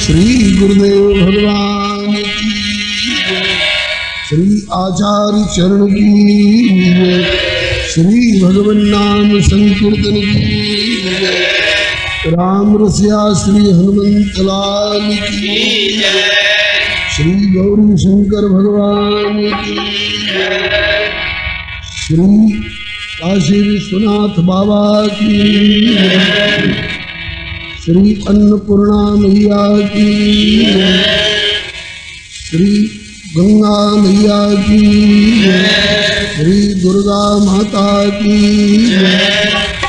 श्री गुरुदेव भगवान की जय। श्री आचार्य चरण की जय। श्री भगवान नाम संकीर्तन की जय। राम रसिया श्री हनुमंत लाल की जय। श्री गौरी शंकर भगवान की जय। श्री काशी विश्वनाथ बाबा की जय। श्री अन्नपूर्णा मैया की जय। श्री गंगा मैया की जय। श्री दुर्गा माता की जय।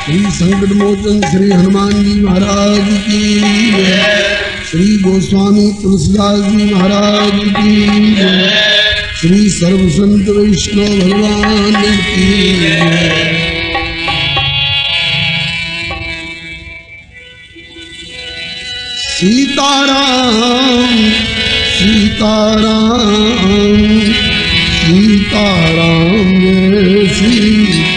श्री संकट मोचन श्री हनुमान जी महाराज की जय। श्री गोस्वामी तुलसीदास जी महाराज की जय। श्री सर्व संत वैष्णव भगवान की जय। सीताराम सीताराम सीताराम सीताराम।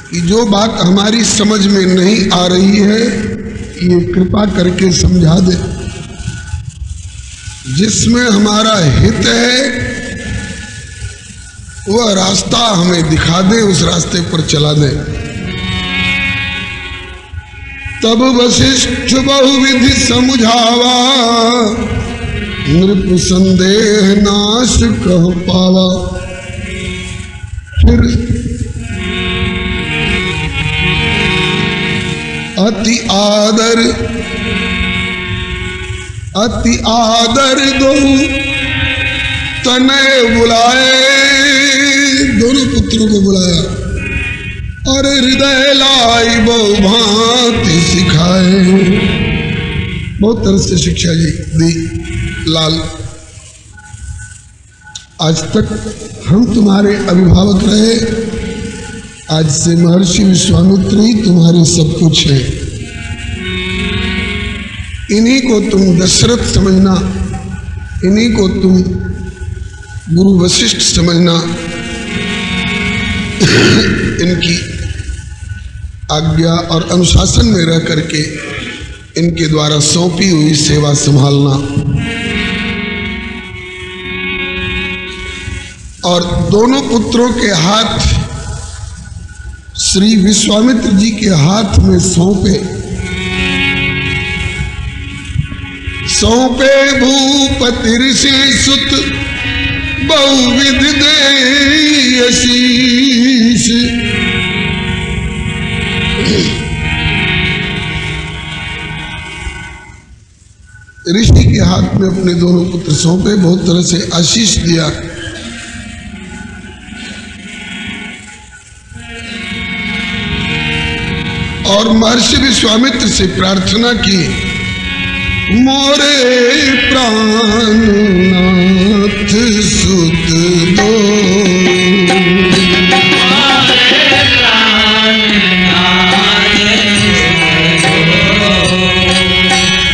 कि जो बात हमारी समझ में नहीं आ रही है ये कृपा करके समझा दे। जिसमें हमारा हित है वह रास्ता हमें दिखा दे, उस रास्ते पर चला दे। तब वशिष्ठ बहुविधि समझावा, नृप संदेह नाश कह पावा। फिर अति आदर दो तनय बुलाए। दोनों पुत्रों को बुलाया और हृदय लाई बहु भांति सिखाए। बहुत तरह से शिक्षा दी लाल। आज तक हम तुम्हारे अभिभावक रहे, आज से महर्षि विश्वामित्र ही तुम्हारे सब कुछ है। इन्हीं को तुम दशरथ समझना, इन्हीं को तुम गुरु वशिष्ठ समझना। इनकी आज्ञा और अनुशासन में रह करके इनके द्वारा सौंपी हुई सेवा संभालना। और दोनों पुत्रों के हाथ श्री विश्वामित्र जी के हाथ में सौंपे। सौंपे भूपति ऋषि सुत बहुविध दे आशीष। ऋषि के हाथ में अपने दोनों पुत्र सौंपे, बहुत तरह से आशीष दिया। और महर्षि विश्वामित्र से प्रार्थना की, मोरे प्राणनाथ सुत दो।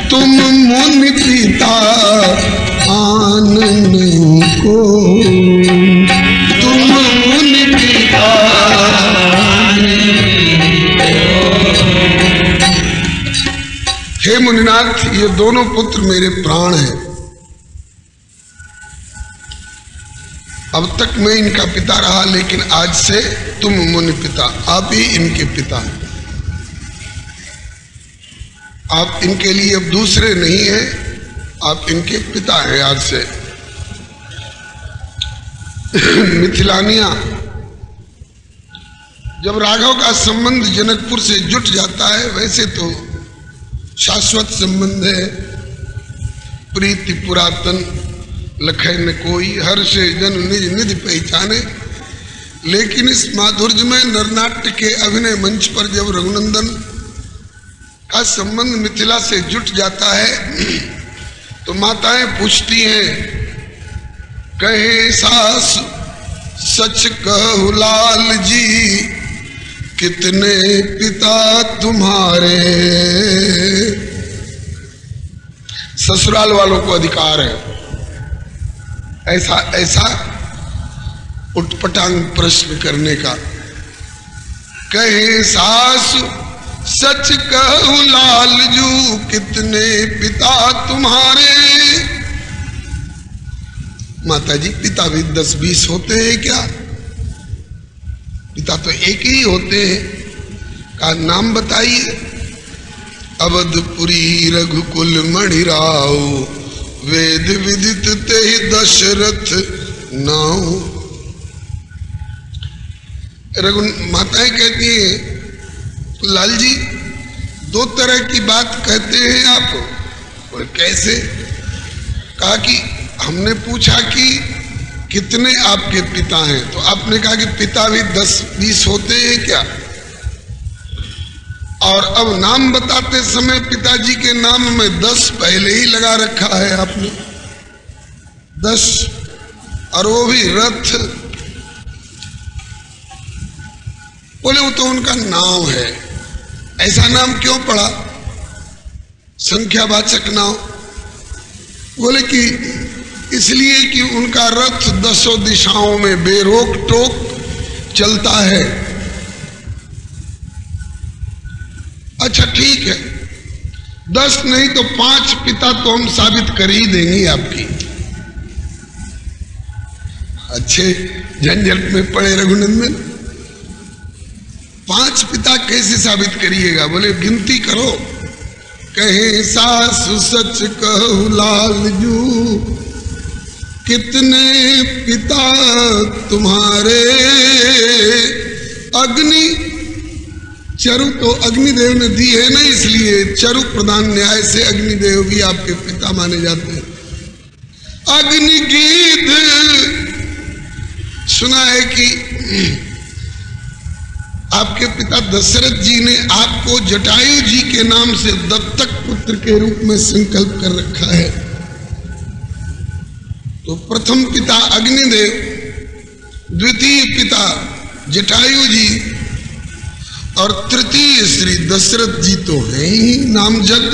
तुम मुनि पिता आनंद को, तुम मुनि पिता। हे मुनिनाथ, ये दोनों पुत्र मेरे प्राण हैं। अब तक मैं इनका पिता रहा, लेकिन आज से तुम मुनि पिता, आप ही इनके पिता हैं। आप इनके लिए अब दूसरे नहीं हैं, आप इनके पिता हैं आज से। मिथिलानिया, जब राघव का संबंध जनकपुर से जुट जाता है, वैसे तो शाश्वत संबंध है, प्रीति पुरातन लखै न कोई, हर्ष जन निज निधि पहचाने। लेकिन इस माधुर्य में नरनाट्य के अभिनय मंच पर जब रघुनंदन का संबंध मिथिला से जुट जाता है तो माताएं पूछती हैं, कहे सास सच कहु लाल जी, कितने पिता तुम्हारे। ससुराल वालों को अधिकार है। ऐसा उटपटांग प्रश्न करने का। कहे सासु सच कहूं लालजू, कितने पिता तुम्हारे? माता जी पिता भी 10-20 होते हैं क्या? पिता तो एक ही होते हैं। का नाम बताइए। अवधपुरी रघुकुल मणिराव, वेद विदित ते दशरथ नाव। माताएं कहती हैं लाल जी 2 तरह की बात कहते हैं आप। और कैसे? कहा कि हमने पूछा कि कितने आपके पिता हैं, तो आपने कहा कि पिता भी 10-20 होते हैं क्या? और अब नाम बताते समय पिताजी के नाम में 10 पहले ही लगा रखा है आपने, 10, और वो भी रथ। बोले वो तो उनका नाम है। ऐसा नाम क्यों पड़ा? संख्यावाचक नाम। बोले कि इसलिए कि उनका रथ 10 दिशाओं में बेरोक टोक चलता है। अच्छा ठीक है, 10 नहीं तो 5 पिता तो हम साबित कर ही देंगे आपकी। अच्छे झंझट में पड़े रघुनंदन, 5 पिता कैसे साबित करिएगा? बोले गिनती करो। कहे सासु सच कहूं लालजू, कितने पिता तुम्हारे? अग्नि चरु तो अग्निदेव ने दी है ना, इसलिए चरु प्रधान न्याय से अग्निदेव भी आपके पिता माने जाते हैं। अग्निगीत सुना है कि आपके पिता दशरथ जी ने आपको जटायु जी के नाम से दत्तक पुत्र के रूप में संकल्प कर रखा है। तो प्रथम पिता अग्निदेव, द्वितीय पिता जटायु जी, और तृतीय श्री दशरथ जी तो है ही नामजद।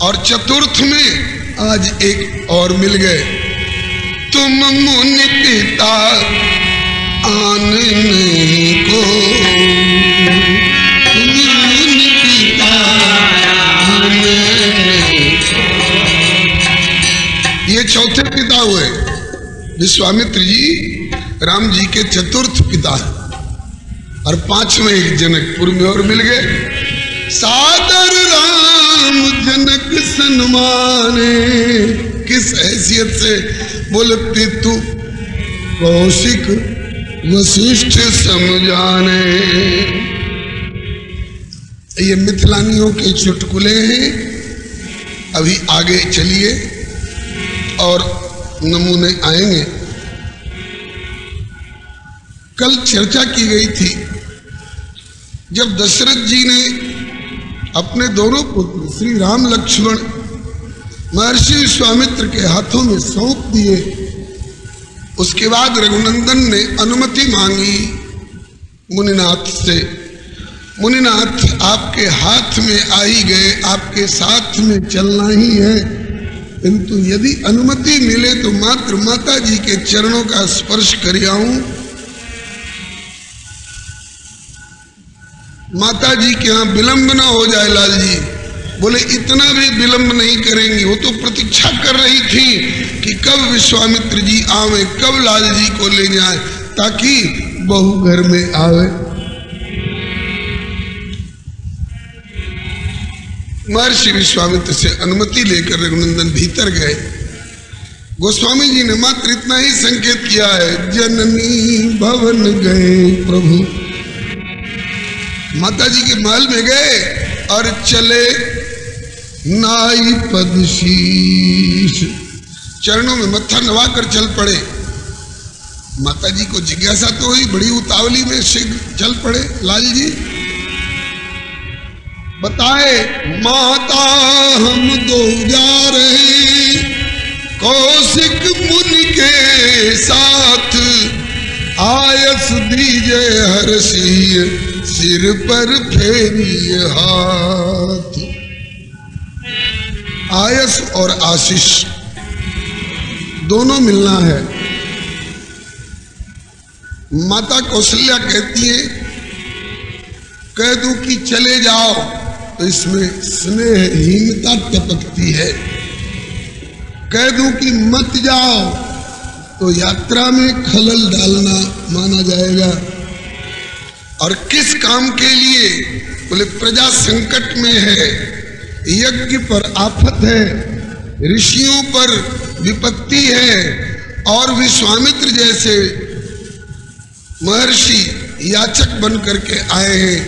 और चतुर्थ में आज एक और मिल गए। तुम मुनि पिता आन नहीं को, तुम मुनि पिता आन नहीं को। ये चौथे पिता हुए। विश्वामित्र जी राम जी के चतुर्थ पिता है। और 5वें एक जनकपुर में और मिल गए। सादर राम जनक सन्माने, किस हैसियत से? बोले पितु कौशिक वशिष्ठ समझाने। ये मिथिलानियों के चुटकुले हैं। अभी आगे चलिए और नमूने आएंगे। कल चर्चा की गई थी जब दशरथ जी ने अपने दोनों पुत्र श्री राम लक्ष्मण महर्षि विश्वामित्र के हाथों में सौंप दिए, उसके बाद रघुनंदन ने अनुमति मांगी मुनिनाथ से। मुनिनाथ आपके हाथ में आ ही गए, आपके साथ में चलना ही है, किंतु यदि अनुमति मिले तो मात्र माता जी के चरणों का स्पर्श कर आऊं। माता जी के यहाँ विलंब ना हो जाए लाल जी। बोले इतना भी विलंब नहीं करेंगी। वो तो प्रतीक्षा कर रही थी कि कब विश्वामित्र जी आवे, कब लाल जी को ले जाए, ताकि बहू घर में आवे। महर्षि विश्वामित्र से अनुमति लेकर रघुनंदन भीतर गए। गोस्वामी जी ने मात्र इतना ही संकेत किया है, जननी भवन गए प्रभु। माता जी के महल में गए और चले नाई पद शीश, चरणों में मत्था नवाकर चल पड़े। माता जी को जिज्ञासा तो हुई, बड़ी उतावली में शीघ्र चल पड़े। लाल जी बताए, माता हम 2 जा रहे कौशिक मुनि के साथ, आयस दीजे हर्षी सिर पर फेरिए हाथ। आयस और आशीष दोनों मिलना है। माता कौशल्या कहती है कह दूं कि चले जाओ तो इसमें स्नेहहीनता टपकती है, कह दूं कि मत जाओ तो यात्रा में खलल डालना माना जाएगा। और किस काम के लिए? बोले प्रजा संकट में है, यज्ञ पर आफत है, ऋषियों पर विपत्ति है और विश्वामित्र जैसे महर्षि याचक बन करके आए हैं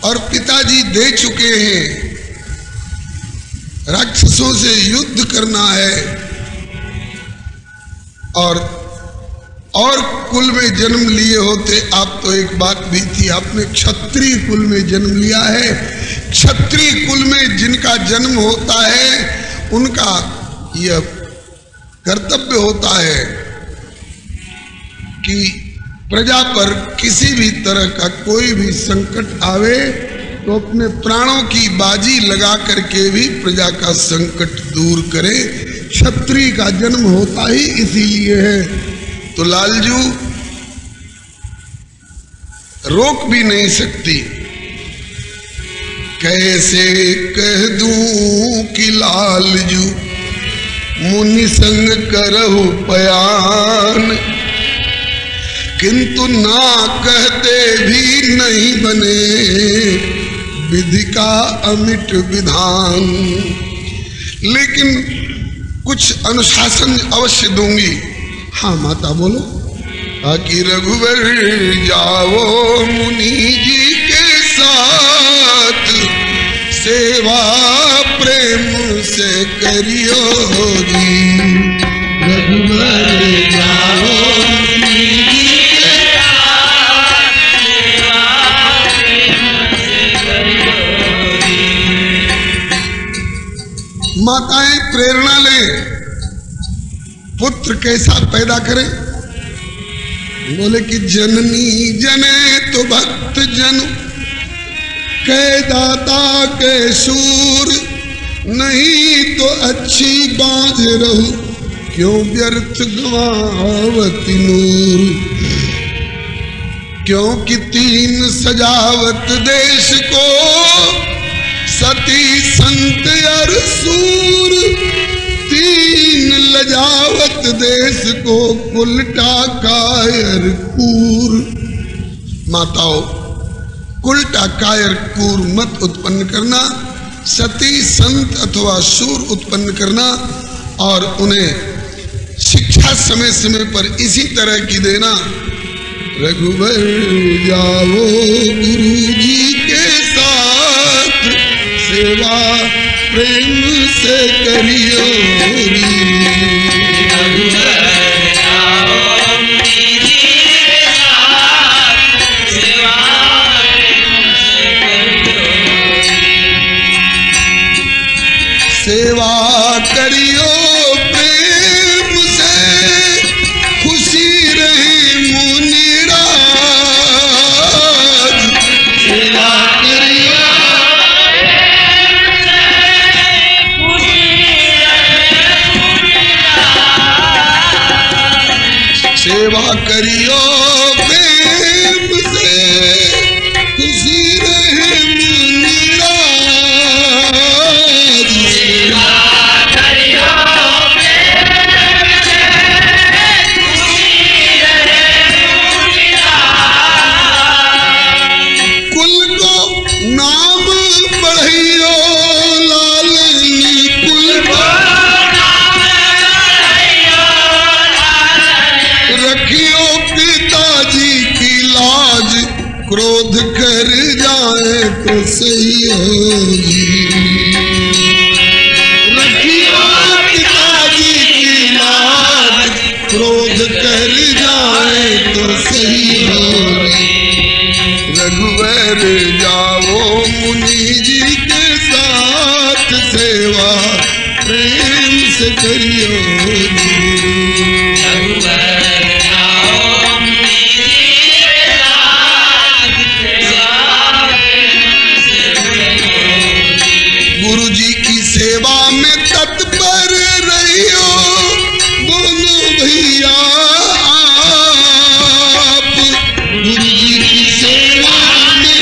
और पिताजी दे चुके हैं, राक्षसों से युद्ध करना है और कुल में जन्म लिए होते आप तो एक बात भी थी, आपने क्षत्रिय कुल में जन्म लिया है। क्षत्रिय कुल में जिनका जन्म होता है उनका यह कर्तव्य होता है कि प्रजा पर किसी भी तरह का कोई भी संकट आवे तो अपने प्राणों की बाजी लगा करके भी प्रजा का संकट दूर करे। क्षत्रिय का जन्म होता ही इसीलिए है। तो लालजू रोक भी नहीं सकती। कैसे कह दूं कि लालजू मुनि संग करहु पयान, किंतु ना कहते भी नहीं बने विधि का अमिट विधान। लेकिन कुछ अनुशासन अवश्य दूंगी। हाँ माता बोलो। ताकि रघुवर जाओ मुनि जी के साथ, सेवा प्रेम से करियो जी। रघुवर जाओ मुनि जी के साथ, सेवा प्रेम से करियो जी। माताएं प्रेरणा लें, पुत्र कैसा पैदा करें? बोले कि जननी जने तो भक्त जन, कै दाता के सूर, नहीं तो अच्छी बांझ रहूं, क्यों व्यर्थ गवावती नूर। क्योंकि तीन सजावत देश को, सती संत अर सूर, तीन लजावत देश को, कुलटा कायर कूर। माताओं, कुलटा कायर कूर मत उत्पन्न करना, सती संत अथवा सूर उत्पन्न करना और उन्हें शिक्षा समय समय पर इसी तरह की देना। रघुवर जाओ गुरु जी के साथ, सेवा प्रेम से करियो री। सेवा करियो प्रेम से, खुशी रहे मुनिराज। सेवा करियो सेवा करियो प्रेम से, खुशी रहे मुनिराज। सेवा करियो प्रेम से, खुशी रहे मुनिराज। कुल को नाम बढ़ियो लालनी, कुल को रखियो पिताजी की लाज, क्रोध कर जाए तो सही होगी। रखियो पिताजी की लाज, क्रोध कर जाए तो सही होगी। रघुवर जाओ मुनि जी के साथ, सेवा प्रेम से करियो जी। गुरु जी सेवा में तत्पर रहियो दोनों भैया आप। गुरु जी की सेवा में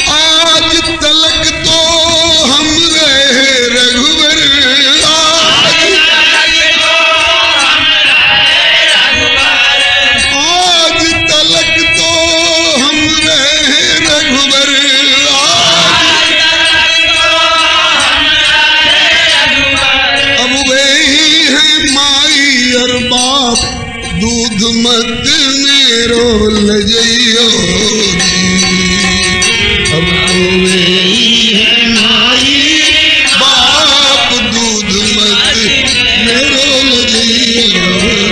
आज तलक तो हम रहे रघुवर, आज तलक तो हम रहे रघुवर, अब वे ही हैं माई और बाप दूध मत मेरो लजइयो जी। अब तो वे ही हैं माई बाप दूध मत मेरो लजइयो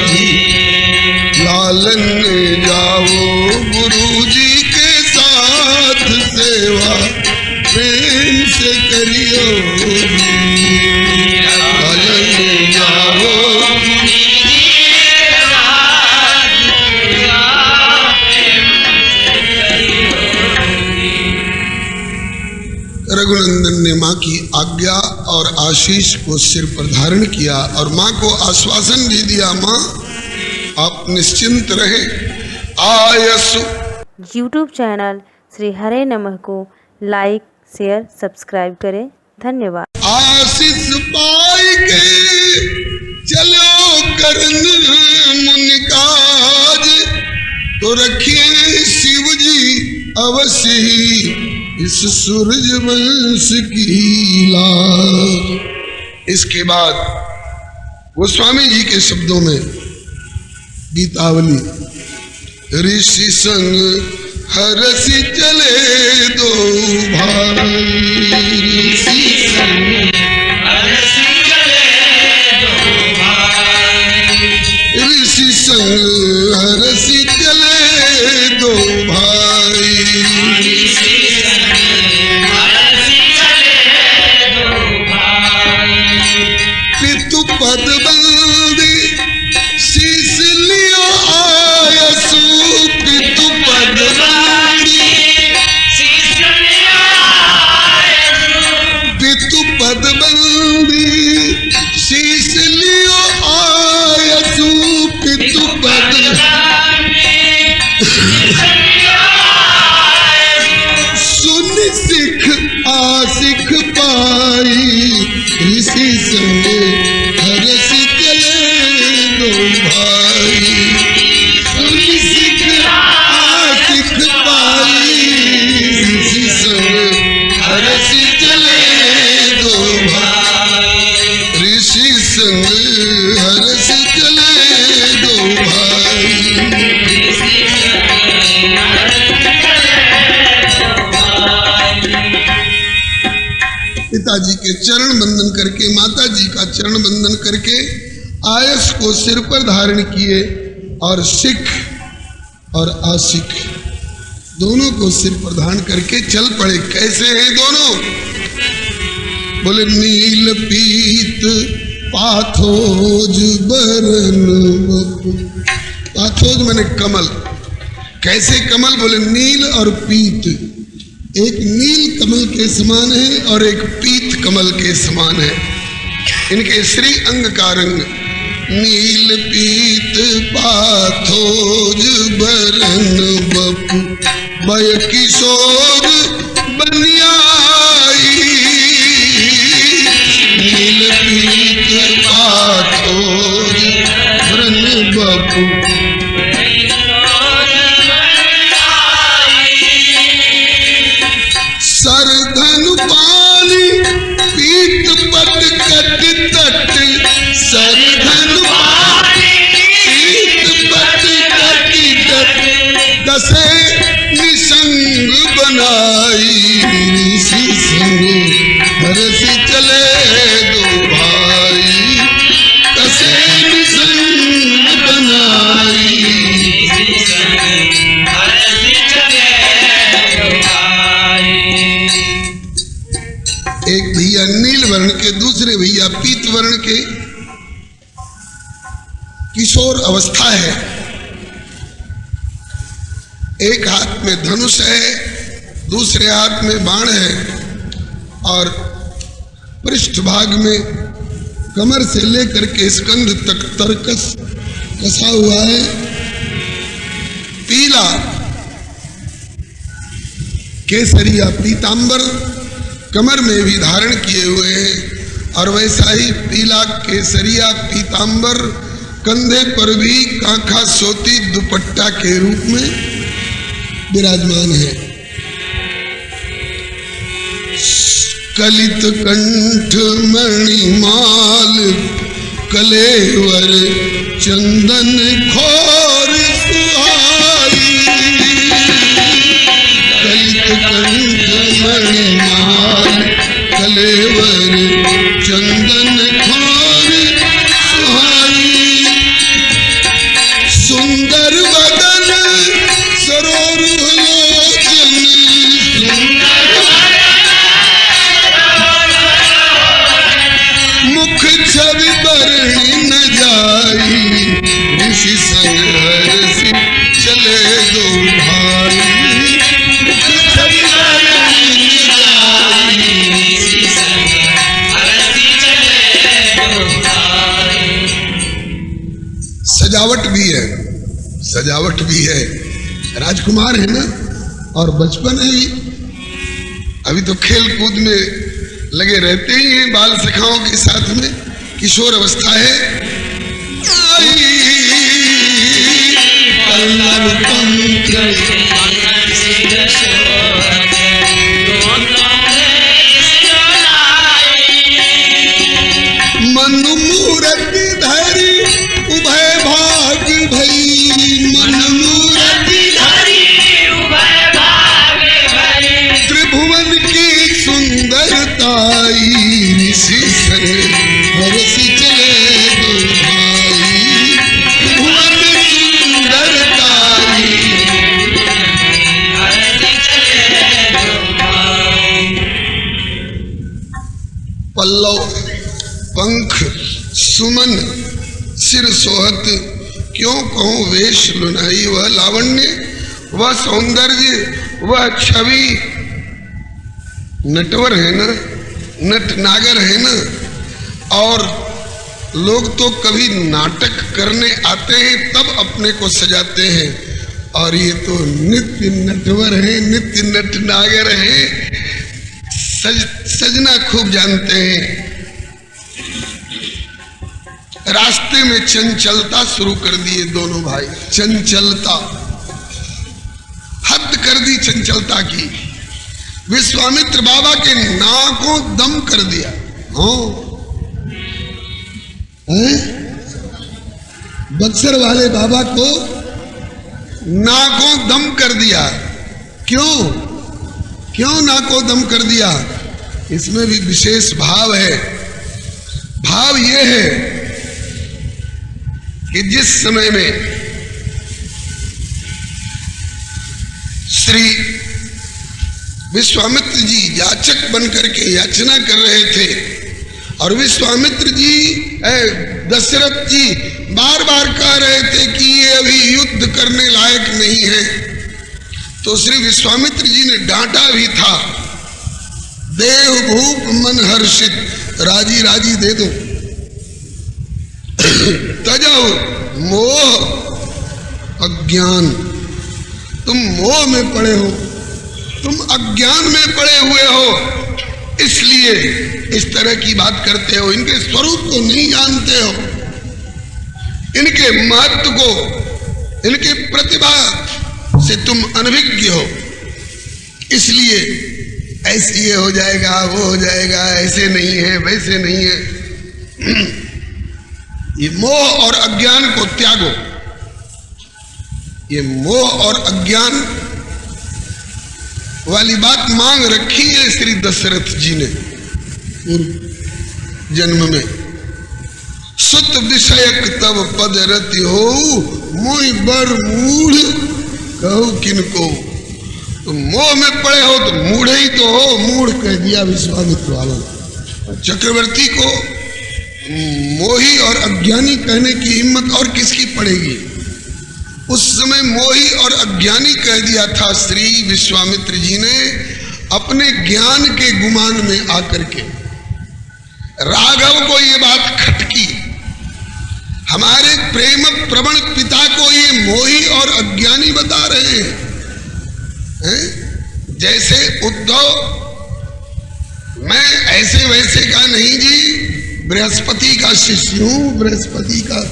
जी। लालन जाओ गुरु जी के साथ सेवा प्रेम से करियो जी। लालन जाओ रघुनंदन ने माँ की आज्ञा और आशीष को सिर पर धारण किया और माँ को आश्वासन भी दिया, माँ आप निश्चिंत रहे। आयसु यूट्यूब चैनल श्री हरे नमः को लाइक शेयर सब्सक्राइब करें। धन्यवाद। आशीष पाई के चलो करन मुनि काज, तो रखिए शिव जी अवश्य ही इस सूरज वंश की लाज। इसके बाद वो स्वामी जी के शब्दों में गीतावली, ऋषि संग हरसि चले दो भाई, ऋषि संग हरसि चले दो भाई, ऋषि संग हरसि चले दो भाई, ऋषि संग हरसि चले दो भाई। पितु पद बंदी शीस लियो आयसु, पितु पद बंदी शीस लियो आयसु, पितु पद बंदी शीस लियो आयसु, पितु पद सुन सिख आसिख पाई, ऋषि संग हरसि चले दो भाई, सुन सिख आसिख पाई, ऋषि संग हरसि चले दो भाई, ऋषि संग हरसि चले दो भाई। पिताजी के चरण बंदन करके, माता जी का चरण बंदन करके आयस को सिर पर धारण किए और सिख और आशिक दोनों को सिर पर धारण करके चल पड़े। कैसे हैं दोनों? बोले नील पीत पाथोज बरन बपु। पाथोज माने कमल। कैसे कमल? बोले नील और पीत, एक नील कमल के समान है और एक पीत कमल के समान है। इनके श्री अंग का रंग नील पीत पाथोज बरन बपु, बय किशोर बनियाई, नील पीत पाथोज बरन बपु, सरधन पानी पीत पट कट तट, सरधन पानी पीत पट कट तट, दसे निसंग बनाई, ऋषि संग हरसि चले दो भाई, दसे निसंग बनाई, ऋषि संग हरसि चले दो भाई। एक भैया नील वर्ण के, दूसरे भैया पीत वर्ण के। किशोर अवस्था है, एक हाथ में धनुष है, दूसरे हाथ में बाण है और पृष्ठभाग में कमर से लेकर के स्कंध तक तरकस कसा हुआ है। पीला केसरिया पीतांबर कमर में भी धारण किए हुए हैं और वैसा ही पीला केसरिया पीतांबर कंधे पर भी कांखा सोती दुपट्टा के रूप में विराजमान है। कलित कंठ मणिमाल कलेवर चंदन खोर सुहाई। कलित कंठ मणिमाल कलेवर चंदन खोर सुहाई। सुंदर वदन सरोर लोचन मुख छवि बरणी न जाई। ऋषि संग हरषि चले दो भाई। मुख छवि बरणी न जाई। ऋषि संग हरषि चले दो भाई। सजावट भी है, सजावट भी है। राजकुमार है ना और बचपन है ही, अभी तो खेल कूद में लगे रहते ही हैं बाल सखाओं के साथ में, किशोर अवस्था है। मनु मूरति धरी उभय भाग भई। मन मूरति धरी उभय भाग भई। त्रिभुवन की सुंदरताई। ऋषि संग हरषि चले दो भाई। त्रिभुवन सुंदरताई। हरषि चले दो भाई। पल्लव पंख सुमन सिर सोहत क्यों कहूं वेश लुनाई। वह लावण्य, वह सौंदर्य, वह छवि नटवर है ना, नट नागर है ना। और लोग तो कभी नाटक करने आते हैं तब अपने को सजाते हैं, और ये तो नित्य नटवर है, नित्य नट नागर है, सजना खूब जानते हैं। रास्ते में चंचलता शुरू कर दिए दोनों भाई। चंचलता, हद कर दी चंचलता की। विश्वामित्र बाबा के नाकों दम कर दिया। बक्सर वाले बाबा को नाकों दम कर दिया। क्यों क्यों नाकों दम कर दिया? इसमें भी विशेष भाव है। भाव यह है कि जिस समय में श्री विश्वामित्र जी याचक बनकर के याचना कर रहे थे और विश्वामित्र जी दशरथ जी बार बार कह रहे थे कि ये अभी युद्ध करने लायक नहीं है, तो श्री विश्वामित्र जी ने डांटा भी था। देव भूप मन हर्षित, राजी राजी दे दो। तजाओ मोह अज्ञान, तुम मोह में पड़े हो, तुम अज्ञान में पड़े हुए हो, इसलिए इस तरह की बात करते हो। इनके स्वरूप को नहीं जानते हो, इनके महत्व को, इनके प्रतिभा से तुम अनभिज्ञ हो, इसलिए ऐसे ये हो जाएगा, वो हो जाएगा, ऐसे नहीं है, वैसे नहीं है। ये मोह और अज्ञान को त्यागो। ये मोह और अज्ञान वाली बात मांग रखी है श्री दशरथ जी ने पूर्व जन्म में। सुत विषयक तब पद रति हो, मोहि बर मूढ़ कहू किनको। तो मोह में पड़े हो तो मूढ़ ही तो हो, मूढ़ कह दिया विश्वामित्र वालों। चक्रवर्ती को मोही और अज्ञानी कहने की हिम्मत और किसकी पड़ेगी? उस समय मोही और अज्ञानी कह दिया था श्री विश्वामित्र जी ने अपने ज्ञान के गुमान में आकर के। राघव को ये बात खटकी, हमारे प्रेम प्रवण पिता को ये मोही और अज्ञानी बता रहे हैं? जैसे उद्धव, मैं ऐसे वैसे का नहीं जी, बृहस्पति का शिष्य हूं, बृहस्पति का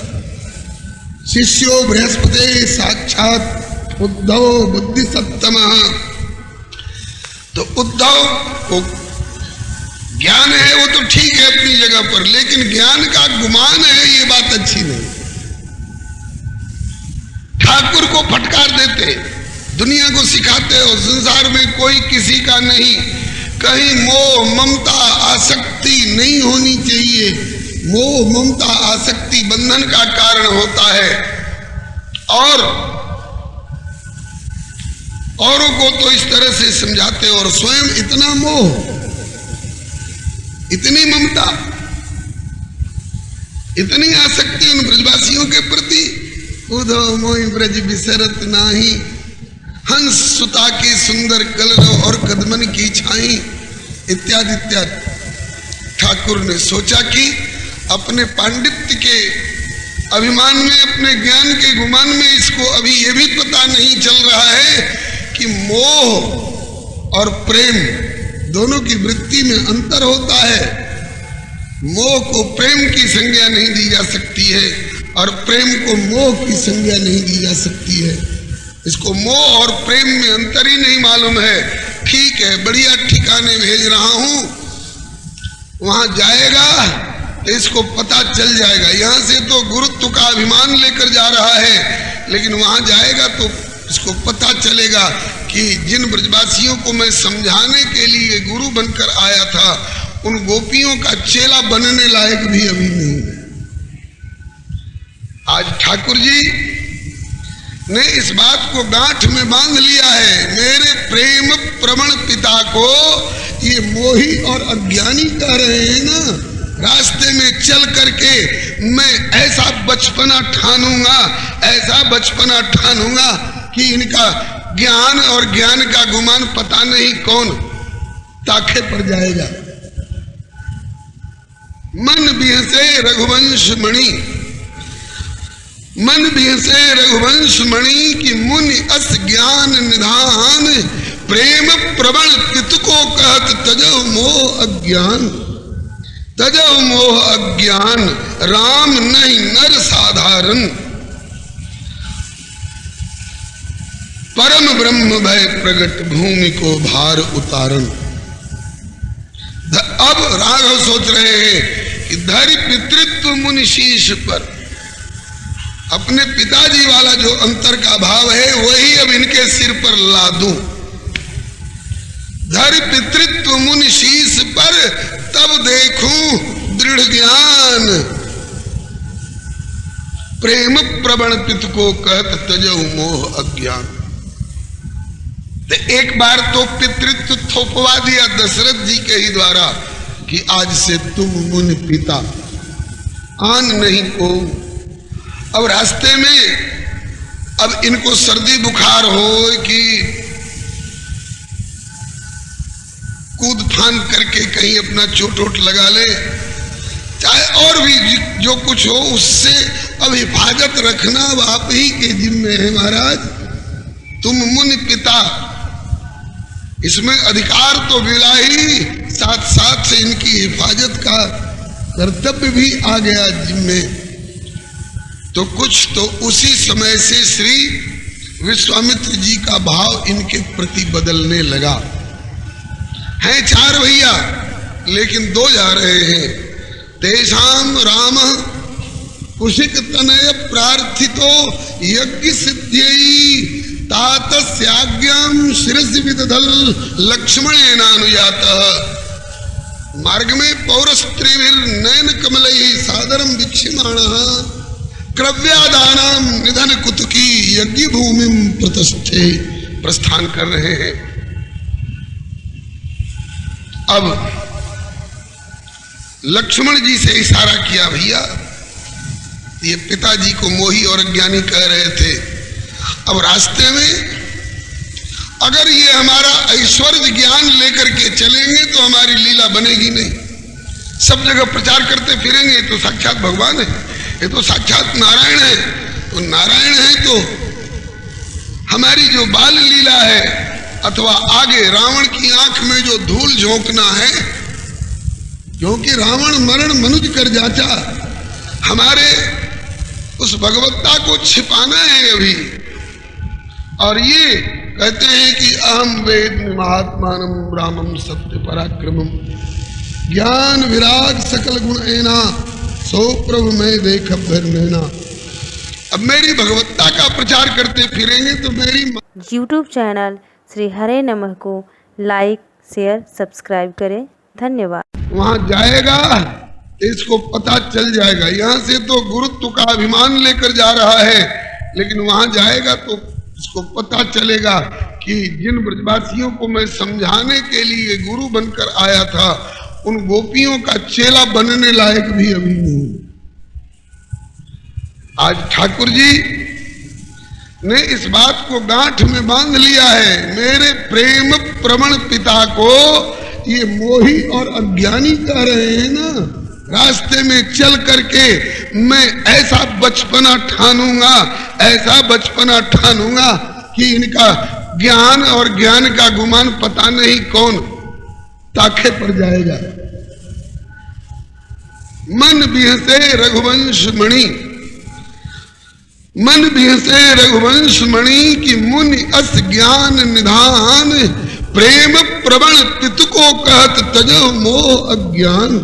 शिष्यो बृहस्पति साक्षात उद्धव बुद्धि सत्तम। तो उद्धव को ज्ञान है वो तो ठीक है अपनी जगह पर, लेकिन ज्ञान का गुमान है ये बात अच्छी नहीं। ठाकुर को फटकार देते, दुनिया को सिखाते हो संसार में कोई किसी का नहीं, कहीं मोह ममता आसक्ति नहीं होनी चाहिए। मोह ममता आसक्ति बंधन का कारण होता है, और औरों को तो इस तरह से समझाते और स्वयं इतना मोह, इतनी ममता, इतनी आसक्ति उन ब्रजवासियों के प्रति। उधो मोहि ब्रज बिसरत नाही, हंस सुता के सुंदर कलरव और कदमन की छाई, इत्यादि इत्यादि। ठाकुर ने सोचा कि अपने पांडित्य के अभिमान में, अपने ज्ञान के गुमान में इसको अभी ये भी पता नहीं चल रहा है कि मोह और प्रेम दोनों की वृत्ति में अंतर होता है। मोह को प्रेम की संज्ञा नहीं दी जा सकती है और प्रेम को मोह की संज्ञा नहीं दी जा सकती है। इसको मोह और प्रेम में अंतर ही नहीं मालूम है। ठीक है, बढ़िया ठिकाने भेज रहा हूं, वहां जाएगा तो इसको पता चल जाएगा। यहां से तो गुरुत्व का अभिमान लेकर जा रहा है, लेकिन वहां जाएगा तो इसको पता चलेगा कि जिन ब्रजवासियों को मैं समझाने के लिए गुरु बनकर आया था, उन गोपियों का चेला बनने लायक भी अभी नहीं है। आज ठाकुर जी ने इस बात को गांठ में बांध लिया है। मेरे प्रेम प्रवण पिता को ये मोही और अज्ञानी कह रहे हैं ना, रास्ते में चल करके मैं ऐसा बचपना ठानूंगा, ऐसा बचपना ठानूंगा कि इनका ज्ञान और ज्ञान का गुमान पता नहीं कौन ताखे पर जाएगा। मन बिहसे रघुवंश मणि, मन बिहसे रघुवंश मणि की मुनि अस ज्ञान निधान, प्रेम प्रवण पितु को कहत तजो मोह अज्ञान, तजो मोह अज्ञान, राम नहीं नर साधारण, परम ब्रह्म भय प्रगट भूमि को भार उतारन। अब राघव सोच रहे हैं कि धरि पितृत्व मुनि शीश पर, अपने पिताजी वाला जो अंतर का भाव है वही अब इनके सिर पर ला दूं। धरि पितृत्व मुनि शीश पर, तब देखूं दृढ़ ज्ञान, प्रेम प्रवण पितु को कहत तजो मोह अज्ञान। तो एक बार तो पितृत्व थोपवा दिया दशरथ जी के ही द्वारा कि आज से तुम मुनि पिता, आन नहीं को। अब रास्ते में अब इनको सर्दी बुखार हो कि कूद फान करके कहीं अपना चोट वोट लगा ले, चाहे और भी जो कुछ हो, उससे अब हिफाजत रखना अब आप ही के जिम्मे है महाराज। तुम मुनि पिता, इसमें अधिकार तो मिला ही, साथ साथ से इनकी हिफाजत का कर्तव्य भी आ गया जिम्मे। तो कुछ तो उसी समय से श्री विश्वामित्र जी का भाव इनके प्रति बदलने लगा। हैं चार भैया, लेकिन दो जा रहे हैं। तेषाम राम कुशिक तनय प्रार्थितो यज्ञ सिद्ध्यई, तातस्याज्ञां शिरसि विदधल लक्ष्मणेनानुयातः। मार्ग में पौरस्त्रीभिर्नयन कमलैः सादरं वीक्ष्यमाणः, क्रव्यादानां निधन कुतुकी यज्ञ भूमिं प्रतिष्ठे। प्रस्थान कर रहे हैं। अब लक्ष्मण जी से इशारा किया, भैया ये पिताजी को मोही और अज्ञानी कह रहे थे, अब रास्ते में अगर ये हमारा ऐश्वर्य ज्ञान लेकर के चलेंगे तो हमारी लीला बनेगी नहीं। सब जगह प्रचार करते फिरेंगे तो साक्षात भगवान है, ये तो साक्षात नारायण है। तो नारायण है तो हमारी जो बाल लीला है अथवा आगे रावण की आंख में जो धूल झोंकना है, क्योंकि रावण मरण मनुज कर जाचा, हमारे उस भगवत्ता को छिपाना है अभी। और ये कहते हैं कि अहम वेद महात्मानम ब्राह्मम सत्य पराक्रमम ज्ञान विराग सकल गुण एना सो प्रभु मैं देख भरना। अब मेरी भगवत्ता का प्रचार करते फिरेंगे तो मेरी यूट्यूब चैनल श्री हरे नमः को लाइक शेयर सब्सक्राइब करें। धन्यवाद। वहां जाएगा तो इसको पता चल जाएगा। यहाँ से तो गुरुत्व का अभिमान लेकर जा रहा है, लेकिन वहां जाएगा तो इसको पता चलेगा कि जिन ब्रजवासियों को मैं समझाने के लिए गुरु बनकर आया था, उन गोपियों का चेला बनने लायक भी अभी नहीं। आज ठाकुर जी ने इस बात को गांठ में बांध लिया है। मेरे प्रेम प्रवण पिता को ये मोही और अज्ञानी कह रहे हैं ना, रास्ते में चल करके मैं ऐसा बचपना ठानूंगा, ऐसा बचपना ठानूंगा कि इनका ज्ञान और ज्ञान का गुमान पता नहीं कौन ताखे पर जाएगा। मन बिहसे रघुवंश मणि, मन बिहसे रघुवंश मणि की मुनि अस ज्ञान निधान, प्रेम प्रवण पितु को कहत तजो मोह अज्ञान,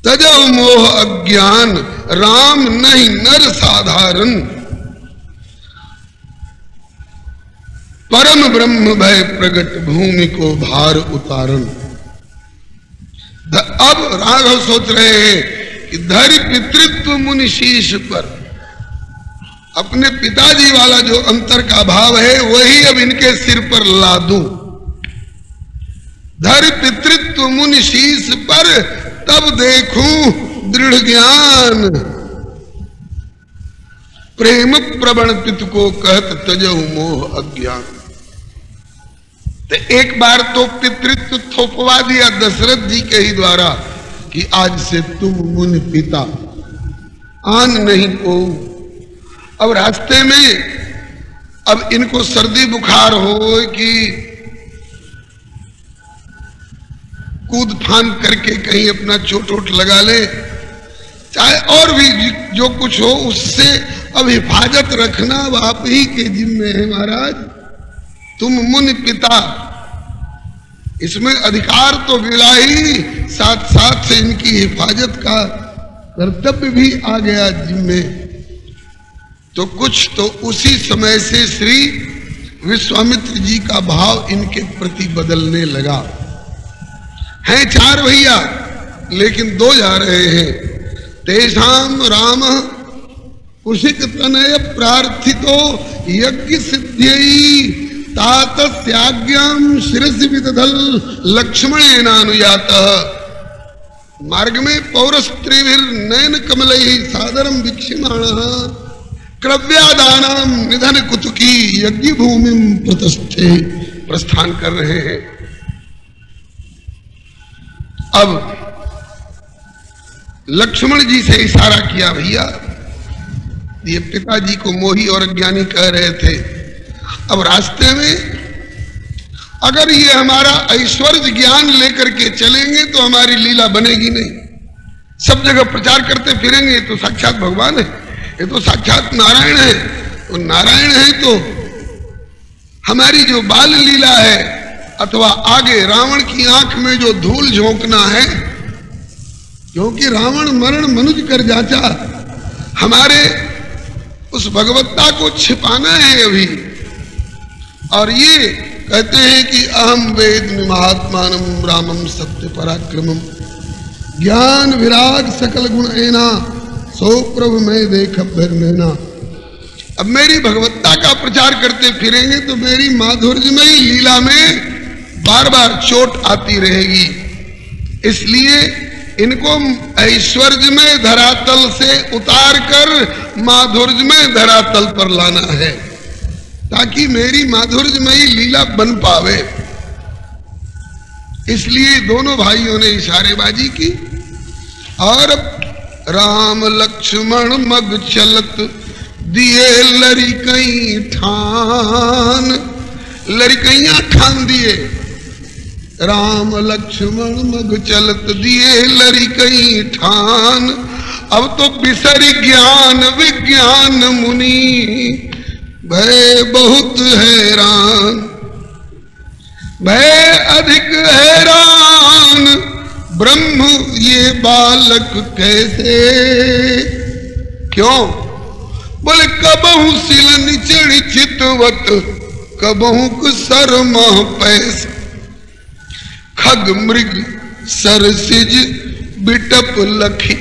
तजो मोह अज्ञान राम नहीं नर साधारण, परम ब्रह्म भय प्रगट भूमि को भार उतारण। अब राघव सोच रहे हैं कि धरि पितृत्व मुनि शीश पर, अपने पिताजी वाला जो अंतर का भाव है वही अब इनके सिर पर ला दूं। धरि पितृत्व मुनि शीश पर तब देखूं दृढ़ ज्ञान, प्रेम प्रवण पितु को कहत तजो मोह अज्ञान। तो एक बार तो पितृत्व थोपवा दिया दशरथ जी के ही द्वारा कि आज से तुम मुनि पिता, आन नहीं को। अब रास्ते में अब इनको सर्दी बुखार हो कि कूद फान करके कहीं अपना चोट वोट लगा ले, चाहे और भी जो कुछ हो, उससे अब हिफाजत रखना अब आप ही के जिम्मे है महाराज। तुम मुनि पिता, इसमें अधिकार तो मिला ही, साथ साथ से इनकी हिफाजत का कर्तव्य भी आ गया जिम्मे। तो कुछ तो उसी समय से श्री विश्वामित्र जी का भाव इनके प्रति बदलने लगा। हैं चार भैया लेकिन दो जा रहे हैं। तेषाम राम कुशिक तनय प्रार्थितो यज्ञ सिद्ध्यई तातस्याज्ञां शिरसि विदधल लक्ष्मणेनानुयातः। मार्ग में पौरस्त्रीभिर नयन कमलैः सादरं वीक्ष्यमाणः क्रव्यादानां निधन कुतुकी यज्ञ भूमिं प्रतस्थे। प्रस्थान कर रहे हैं। अब लक्ष्मण जी से इशारा किया, भैया ये पिताजी को मोही और अज्ञानी कह रहे थे। अब रास्ते में अगर ये हमारा ऐश्वर्य ज्ञान लेकर के चलेंगे तो हमारी लीला बनेगी नहीं। सब जगह प्रचार करते फिरेंगे तो साक्षात भगवान है, ये तो साक्षात नारायण है। तो नारायण है तो हमारी जो बाल लीला है अथवा आगे रावण की आंख में जो धूल झोंकना है, क्योंकि रावण मरण मनुज कर जाचा, हमारे उस भगवत्ता को छिपाना है अभी। और ये कहते हैं कि अहम वेद महात्मानम ब्राह्मम सत्य पराक्रमम ज्ञान विराग सकल गुण एना सो प्रभु मैं देख भरना। अब मेरी भगवत्ता का प्रचार करते फिरेंगे तो मेरी माधुर्यमयी लीला में बार बार चोट आती रहेगी। इसलिए इनको ऐश्वर्य में धरातल से उतार कर माधुर्य में धरातल पर लाना है। ताकि मेरी माधुर्यमयी लीला बन पावे। इसलिए दोनों भाइयों ने इशारेबाजी की और राम लक्ष्मण मग चलत दिए लड़कई ठान, लड़कइयां ठान दिए। राम लक्ष्मण मग चलत दिए लड़कई ठान, अब तो बिसर ज्ञान विज्ञान मुनि भय बहुत हैरान, भय अधिक हैरान ब्रह्म ये बालक कैसे। क्यों? बोले कबहू सिल निचड़ चितवत कबहू कुसर मह पैस, खग मृग सरसिज बिटप लखी,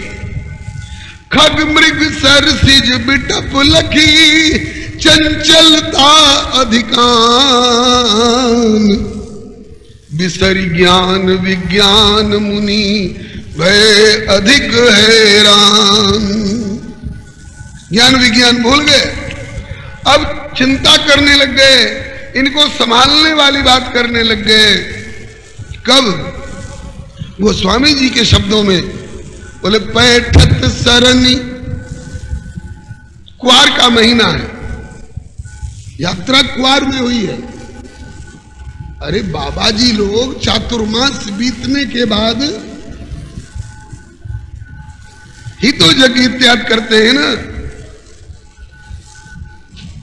खग मृग सरसिज बिटप लखी चंचलता अधिकान, बिसर ज्ञान विज्ञान मुनि भय अधिक हैरान। ज्ञान विज्ञान भूल गए, अब चिंता करने लग गए, इनको संभालने वाली बात करने लग गए। कब? वो स्वामी जी के शब्दों में बोले पैठत सरनी, कुआर का महीना है, यात्रा कुआर में हुई है। अरे बाबा जी लोग चातुर्मास बीतने के बाद ही तो यज्ञ त्याग करते हैं ना।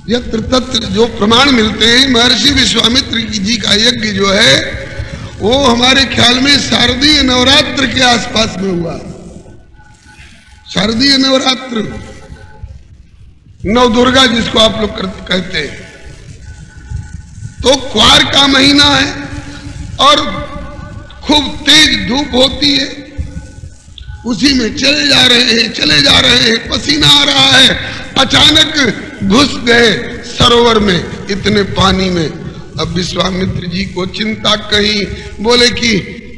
यत्र तत्र जो प्रमाण मिलते हैं, महर्षि विश्वामित्र जी का यज्ञ जो है वो हमारे ख्याल में शारदीय नवरात्र के आसपास में हुआ। शारदीय नवरात्र, नव दुर्गा जिसको आप लोग कहते हैं, तो क्वार का महीना है और खूब तेज धूप होती है, उसी में चले जा रहे हैं, पसीना आ रहा है। अचानक घुस गए सरोवर में, इतने पानी में। अब विश्वामित्र जी को चिंता कही, बोले कि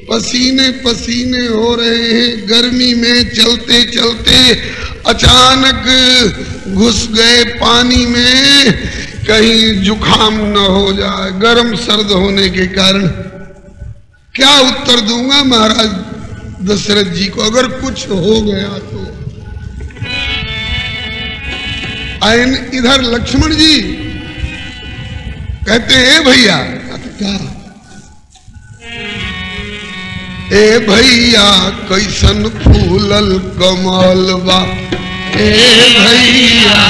पसीने पसीने हो रहे हैं, गर्मी में चलते चलते अचानक घुस गए पानी में, कहीं जुखाम न हो जाए गर्म सर्द होने के कारण। क्या उत्तर दूंगा महाराज दशरथ जी को अगर कुछ हो गया तो? आयन इधर लक्ष्मण जी कहते हैं भैया, क्या ए भैया कैसन फूलल कमल बा, ए भैया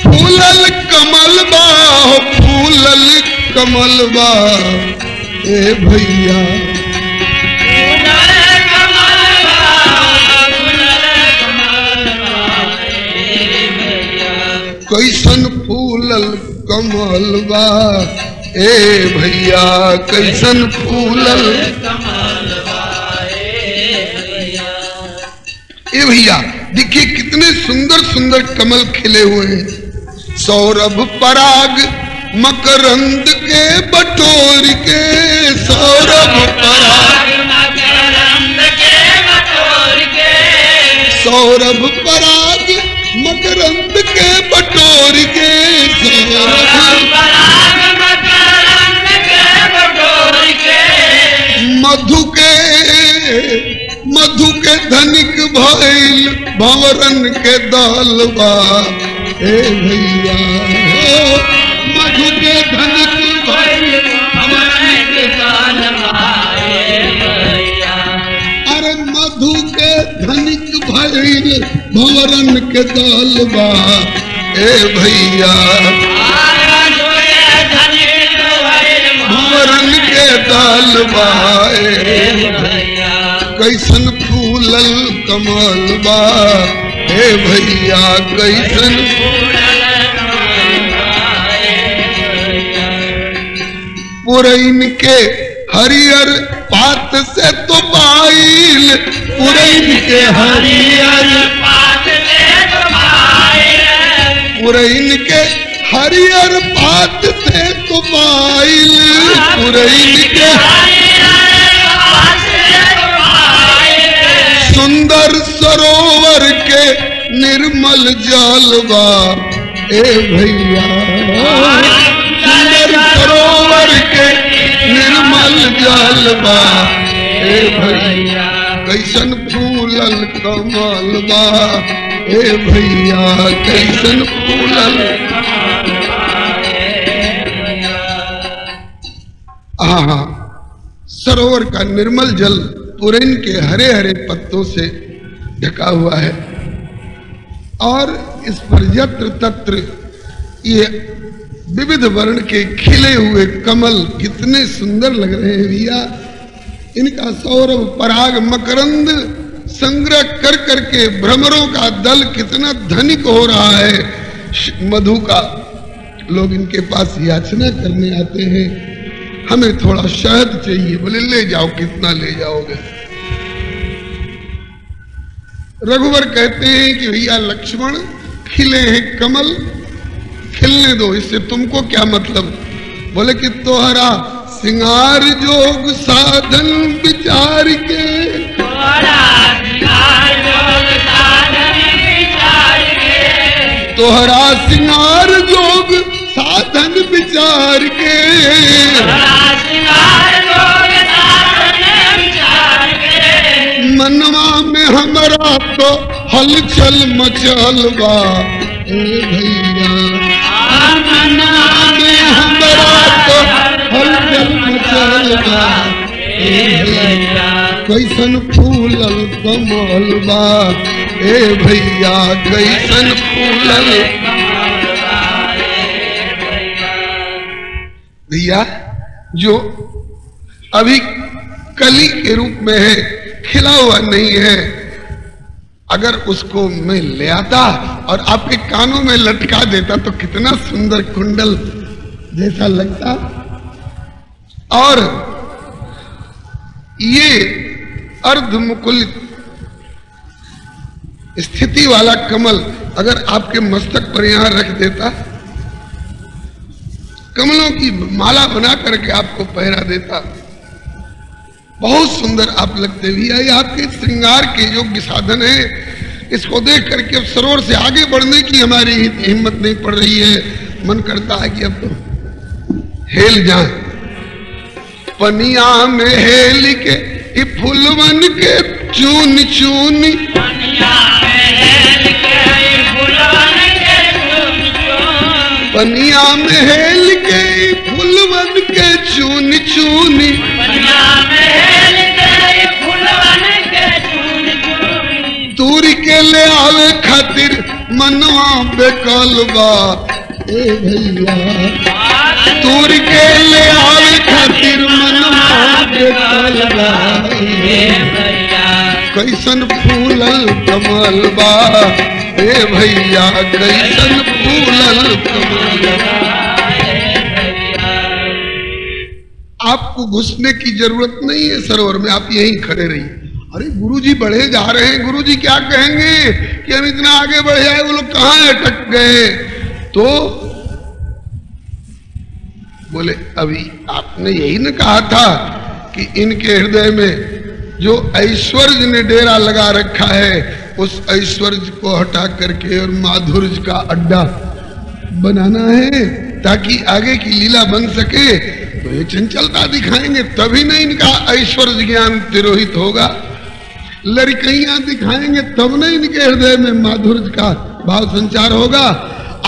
फूलल कमल बा, फूलल कमल बा, ए भैया कैसन फूलल कमल बा, ए भैया कैसन फूलल कमल बा, ए भैया देखिए कितने सुंदर सुंदर कमल खिले हुए हैं। सौरभ पराग मकरंद के बटोर के, सौरभ पराग मकरंद के बटोर के, सौरभ पराग मकरंद के बटोर के, सौरभ पराग मकरंद के बटोर के, मधु के धनिक भइल भंवरन के दलबा, ए भैया मधु के धनिक भइल भंवरन के दलबा, ए भैया, अरे मधु के धनिक भइल भंवरन के दलबा, ए भैया भंवरन के दलबा, ए भैया कैसन फूलल कमल बा, हे भैया कैसन फूलल कमल बा, पुरैन के हरियर पात से तो पाइल, पुरैन के हरियर पात से तो पाइल, पुरैन के हरियर पात से तो पाइल, पुरैन के सुंदर सरोवर के निर्मल जलवा ए भैया, सुंदर सरोवर के निर्मल जलवा ए भैया, कैसन फूलल कमलवा ए भैया, कैसन फूलल। हाँ, सरोवर का निर्मल जल पुरैन के हरे हरे पत्तों से ढका हुआ है और इस पर यत्र तत्र ये विविध वर्ण के खिले हुए कमल कितने सुंदर लग रहे हैं भैया। इनका सौरभ पराग मकरंद संग्रह कर करके भ्रमरों का दल कितना धनिक हो रहा है। मधु का लोग इनके पास याचना करने आते हैं, हमें थोड़ा शहद चाहिए। बोले ले जाओ, कितना ले जाओगे? रघुवर कहते हैं कि भैया लक्ष्मण, खिले हैं कमल, खिलने दो, इससे तुमको क्या मतलब? बोले कि तोहरा सिंगार जोग साधन विचार के, तोहरा सिंगार जोग साधन विचार के, तोहरा सिंगार जोग साधन विचार के, मनवा में हमारा तो हलचल मचल बा ए भैया, मनवा में हमारा तो हलचल मचल बा ए भैया, कैसन फूलल कमल बा ए भैया, कैसन फूलल। भैया जो अभी कली के रूप में है, खिला हुआ नहीं है, अगर उसको मैं ले आता और आपके कानों में लटका देता तो कितना सुंदर कुंडल जैसा लगता। और ये अर्धमुकुलित स्थिति वाला कमल अगर आपके मस्तक पर यहां रख देता, कमलों की माला बना करके आपको पहरा देता, बहुत सुंदर आप लगते भी। ये आपके श्रृंगार के योग्य साधन है। इसको देख करके अब सरोवर से आगे बढ़ने की हमारी हिम्मत नहीं पड़ रही है। मन करता है कि अब तो हेल जाए। पनिया में हेल के फूलवन के चून चूनी, पनिया में हेल के फूलवन के चून चूनी, पनिया में हेल के फूलवन के चून चूनी, पनिया में हेल के फूलवन के चून चूनी, तूरी के ले आवे खातिर मनवा बेकल बा ए भैया, तूरी के ले आवे खातिर मनवा बेकल बा ए भैया, कैसन फूलल कमल बा ए भैया, कैसन फूलल कमल बा। आपको घुसने की जरूरत नहीं है सरोवर में, आप यहीं खड़े रहिए। अरे गुरुजी बढ़े जा रहे हैं, गुरुजी क्या कहेंगे कि हम इतना आगे बढ़े आए, वो लोग कहां अटक गए? तो बोले अभी आपने यही न कहा था कि इनके हृदय में जो ऐश्वर्य ने डेरा लगा रखा है, उस ऐश्वर्य को हटा करके और माधुर्य का अड्डा बनाना है ताकि आगे की लीला बन सके। तो ये चंचलता दिखाएंगे तभी न इनका ऐश्वर्य ज्ञान तिरोहित होगा। लड़कैयां दिखाएंगे तब न इनके हृदय में माधुर्य का भाव संचार होगा।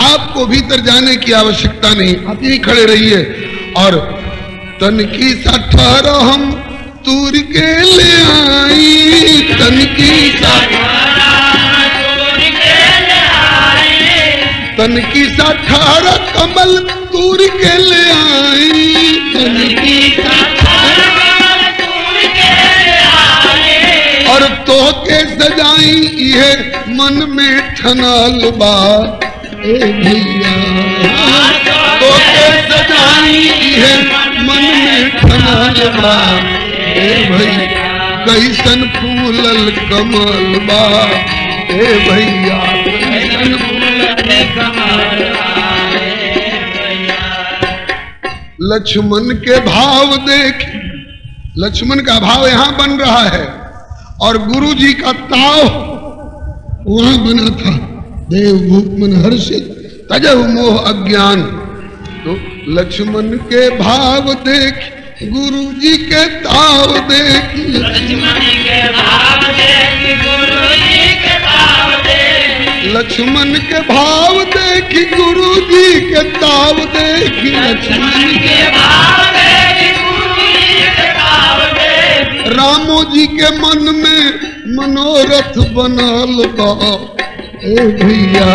आपको भीतर जाने की आवश्यकता नहीं, आप यहीं खड़े रहिए और तन की सा ठहरो हम तूर के ले आई, तन की सा तन की सा ठहरो कमल तूर के ले आई, तन की सा और तो के सजाई ये मन में ठनल बा ए भैया, तो के सजाई ये मन में ठनल बा ए भैया, कैसन फूलल कमल बा ए भैया, कैसन फूलल कमल बा ए भैया। लक्ष्मण के भाव देख, लक्ष्मण का भाव यहां बन रहा है और गुरु जी का ताव वहां बना था। देव भूप मन हर्षित तजहु मोह अज्ञान। तो लक्ष्मण के भाव देख गुरु जी के ताव देख, लक्ष्मण के भाव देख गुरु जी के ताव देख, लक्ष्मण के भाव देख गुरु जी के ताव देख, लक्ष्मण के भाव देख गुरु जी के ताव देख, रामो जी के मन में मनोरथ बनल बा। ए भैया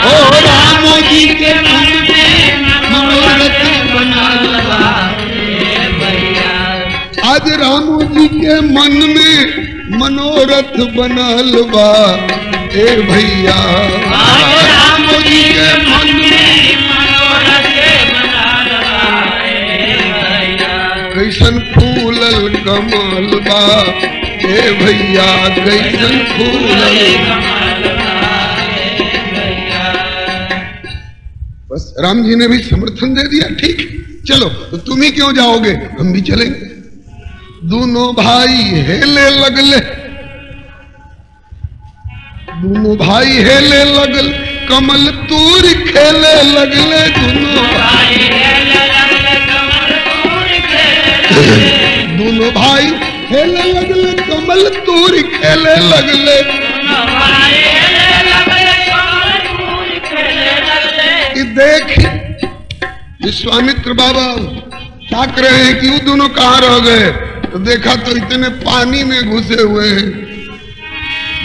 ओ रामो जी के मन में मनोरथ बनल बा। आज रामो जी के मन में मनोरथ बनल बा। ए भैया रामो जी के मन में मनोरथ बनल बा। कैसन फूलल कमल बा। ए भैया कैसन फूलल कमल बा। बस राम जी ने भी समर्थन दे दिया। ठीक चलो, तो तुम ही क्यों जाओगे, हम भी चलेंगे। दोनों भाई हेले लगले, दोनों भाई हेले लगल, कमल तूर खेले लगले। दोनों भाई हेले लगले कमल तूर खेले लगले, दोनों भाई हेले लगले, कमल तूर खेले लगले। दोनों भाई हेले लगले कमल तूर खेले लगले। ये देख विश्वामित्र बाबा ताक रहे हैं कि वो दोनों कहाँ रह गए। तो देखा तो इतने पानी में घुसे हुए हैं।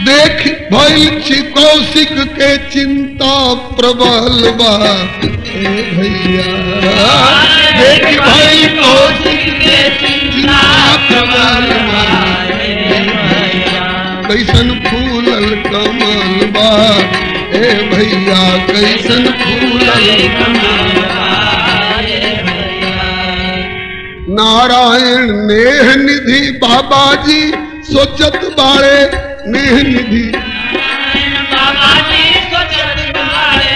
देख भइल कौशिक के चिंता प्रबल बा। ए भैया देख भइल कौशिक के चिंता प्रबल बा। कैसन फूलल कमल बा। ए भैया कैसन फूलल कमल बा। नारायण नेह निधि बाबा जी सोचत बाड़े। नेह निधि बाबा जी सोचत बाड़े,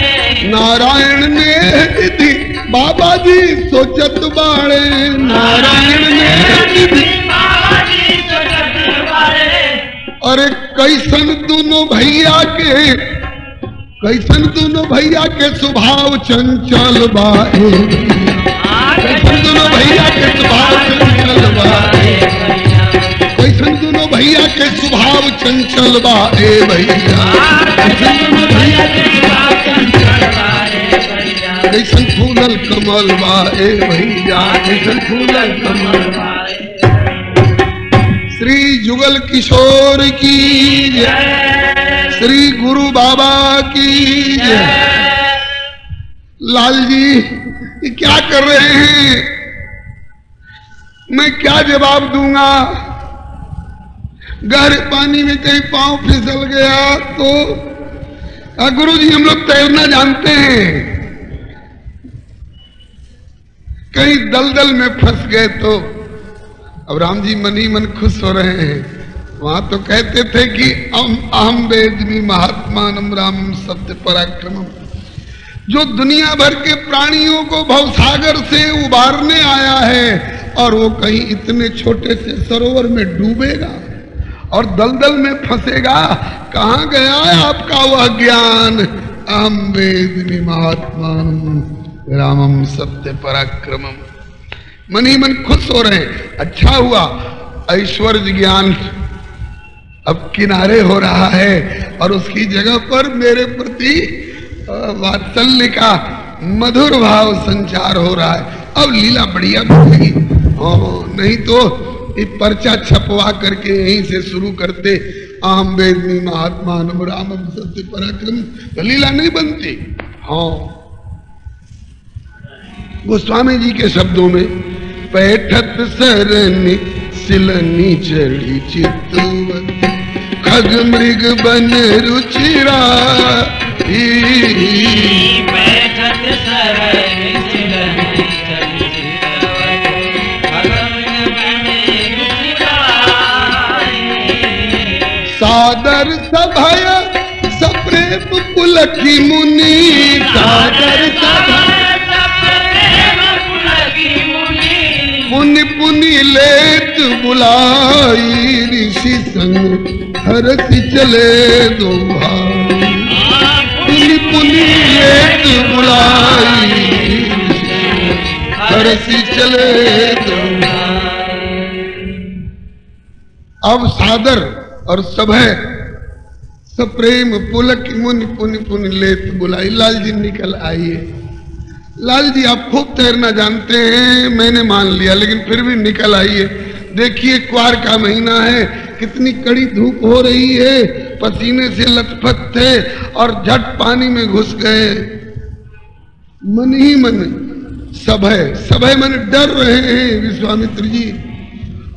नारायण नेह निधि बाबा जी सोचत बाड़े। नारायण नेह निधि बाबा जी सोचत बाड़े। अरे कैसन दोनों भैया के, कैसन दोनों भैया के स्वभाव चंचल बा। कैसन दोनों भैया के स्वभाव चंचल बा। कैसन दोनों भैया के स्वभाव चंचल बा। ए भैया कैसन दोनों भैया के स्वभाव चंचल बा। कैसन फूलल कमल बा। ए भैया कैसन फूलल कमल बा। श्री जुगल किशोर की जय, श्री गुरु बाबा की जय। लाल जी ये क्या कर रहे हैं, मैं क्या जवाब दूंगा। गहरे पानी में कहीं पांव फिसल गया तो गुरु जी हम लोग तैरना जानते हैं, कहीं दलदल में फंस गए तो। अब राम जी मन ही मन खुश हो रहे हैं। वहां तो कहते थे कि अहम वेद्मि महात्मानम रामम सत्य पराक्रमम। जो दुनिया भर के प्राणियों को भवसागर से उबारने आया है और वो कहीं इतने छोटे से सरोवर में डूबेगा और दलदल में फंसेगा। कहाँ गया है आपका वह ज्ञान। अहम वेद्मि महात्मानम रामम सत्य पराक्रमम। मन ही मन खुश हो रहे हैं। अच्छा हुआ ऐश्वर्य ज्ञान अब किनारे हो रहा है और उसकी जगह पर मेरे प्रति वात्सल्य का मधुर भाव संचार हो रहा है। अब लीला बढ़िया बनेगी। नहीं तो ये पर्चा छपवा करके यहीं से शुरू करते अहम वेद्मि महात्मानम रामम सत्य पराक्रम, तो लीला नहीं बनती। हाँ, गोस्वामी जी के शब्दों में पैठत सरनी सिलनी चढ़ी चितवत, खग मृग बन रुचिरा। बैठक सरनी सिलनी चढ़ी चितवत, खग मृग बन रुचिरा। सादर सभय सप्रेम पुलकी मुनि। सादर सभय मुनि पुनि लेत बुलाई ऋषि संग हरति चले दो भाई। पुनि पुनि लेत बुलाई हरति चले दो भाई। अब सादर और सभय सप्रेम पुलक मुनि पुनि पुनि लेत बुलाई। लाल जी निकल आइए। लाल जी आप खूब तैरना जानते हैं, मैंने मान लिया, लेकिन फिर भी निकल आइए। देखिए क्वार का महीना है, कितनी कड़ी धूप हो रही है, पसीने से लथपथ थे और झट पानी में घुस गए। मन ही मन सभय मन डर रहे हैं विश्वामित्र जी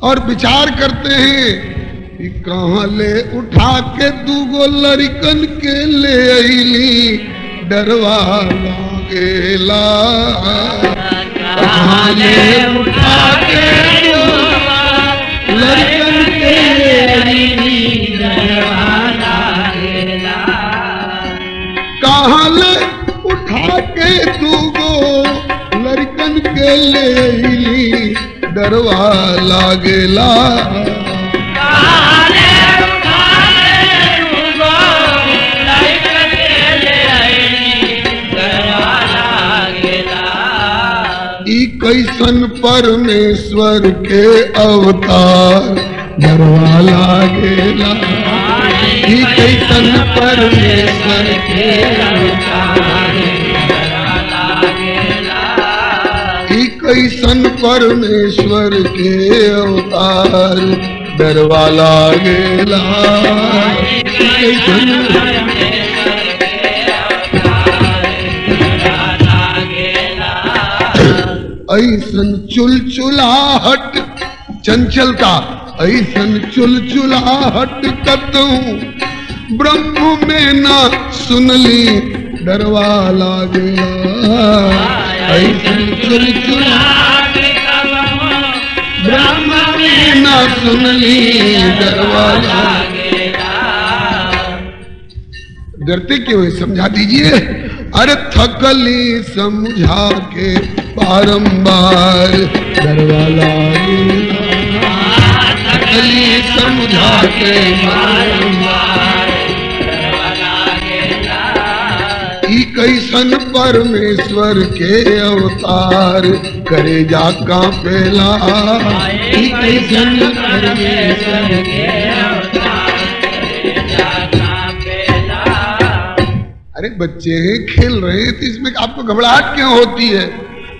और विचार करते हैं कि कहाँ ले उठा के दूगो लड़कन के ले अली डरवा लागेला। कहाँ ले उठा के लड़कन के ले अली डरवा लागेला। कहाँ ले उठा के दूगो लड़कन के ले अली डरवा लागेला। कैसन परमेश्वर के अवतार डरवा लागेला। कैसन परमेश्वर के अवतार कैसन परमेश्वर के अवतार डरवा लागेला। ऐसन चुलचुलाहट चंचलता, ऐसन चुलचुलाहट कतहूं ब्रह्म में ना सुनली डरवा लागेला। ऐसन चुलचुलाहट ब्रह्म में ना सुनली डरवा लागेला। डरते क्यों है समझा दीजिए। अरे थकली समझा के बारंबार डरवा लागेला। थकली समझा के बारंबार डरवा लागेला। ई कैसन परमेश्वर के अवतार करे जा कांपेला। ई कैसन परमेश्वर के अवतार करे जा कांपेला। अरे बच्चे हैं खेल रहे हैं तो इसमें आपको घबराहट क्यों होती है?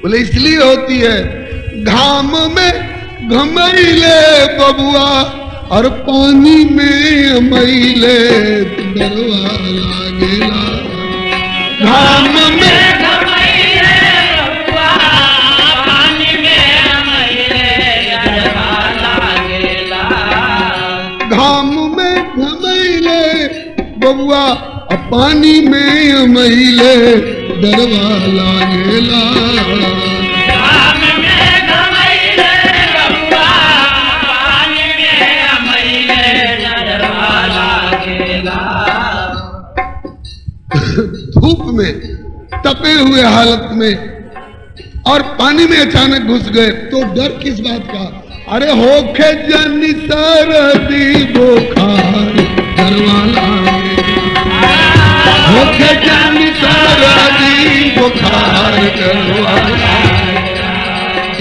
बोले इसलिए होती है घाम में घमैले बबुआ और पानी में अमैले डरवा लागेला। घाम में घमैले बबुआ पानी में अमैले डरवा लागेला। घाम में घमैले बबुआ पानी में अमैले डरवा लागेला। घाम में घमैले बबुआ पानी में अमैले डरवा लागेला। धूप में तपे हुए हालत में और पानी में अचानक घुस गए तो डर किस बात का? अरे होखे जनी सरदी बुखार डरवा लागेला। होखे जनी सरदी बुखार डरवा लागेला।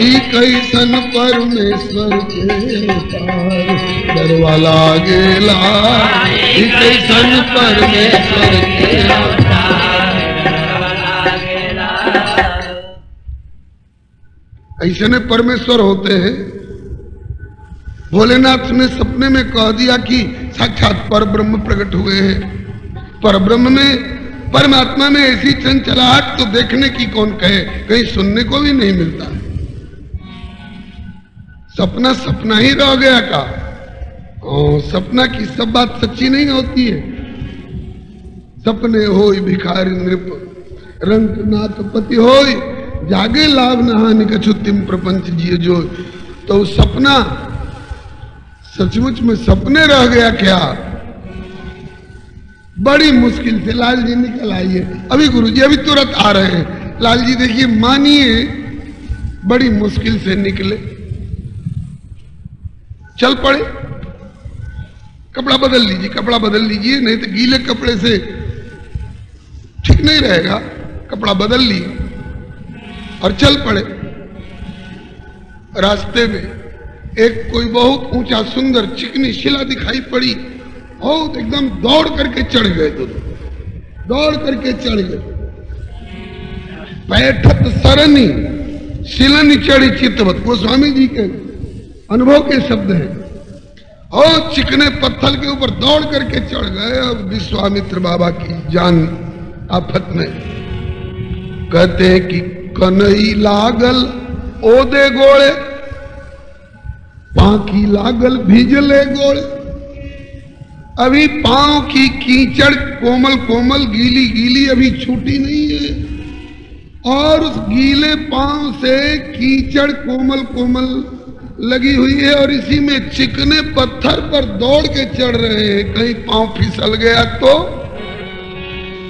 ई कैसन परमेश्वर के अवतार डरवा लागेला। ई कैसन परमेश्वर के अवतार डरवा लागेला। ऐसे परमेश्वर होते हैं। भोलेनाथ ने सपने में कह दिया कि साक्षात पर ब्रह्म प्रकट हुए हैं। पर ब्रह्म में परमात्मा में ऐसी चंचलाहट तो देखने की कौन कहे, कहीं सुनने को भी नहीं मिलता। सपना सपना ही रह गया का। सपना की सब बात सच्ची नहीं होती है। सपने होई भिखारी नृप रंग नाथ पति होई जागे लाभ नहानि कछु तिम प्रपंच जिए जो। तो सपना सचमुच में सपने रह गया क्या? बड़ी मुश्किल से लाल जी निकल आइए। अभी गुरुजी अभी तुरंत आ रहे हैं। लाल जी देखिए मानिए बड़ी मुश्किल से निकले। चल पड़े, कपड़ा बदल लीजिए, कपड़ा बदल लीजिए, नहीं तो गीले कपड़े से ठीक नहीं रहेगा। कपड़ा बदल लिए और चल पड़े। रास्ते में एक कोई बहुत ऊंचा सुंदर चिकनी शिला दिखाई पड़ी, बहुत एकदम दौड़ करके चढ़ गए दोनों, दौड़ करके चढ़ गए। बैठत सरनी शिलन चढ़ी चित्तवत, वो स्वामी जी के अनुभव के शब्द हैं। और चिकने पत्थर के ऊपर दौड़ करके चढ़ गए। अब विश्वामित्र बाबा की जान आफत में, कहते हैं कि कनई लागल ओदे गोड़े, पांकी लागल भिजले गोड़े। अभी पांव की कीचड़ कोमल कोमल गीली गीली अभी छूटी नहीं है, और उस गीले पांव से कीचड़ कोमल कोमल लगी हुई है, और इसी में चिकने पत्थर पर दौड़ के चढ़ रहे हैं। कहीं पांव फिसल गया तो।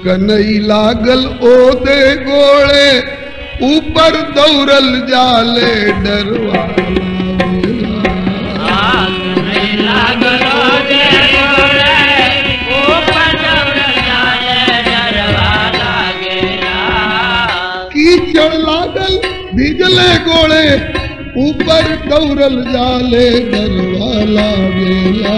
कनई लागल ओदे गोड़े, ऊपर दौड़ल जाले डरवा। कीचड़ लागल भिजले गोड़े, ऊपर दौड़ल जाले डरवा लागेला।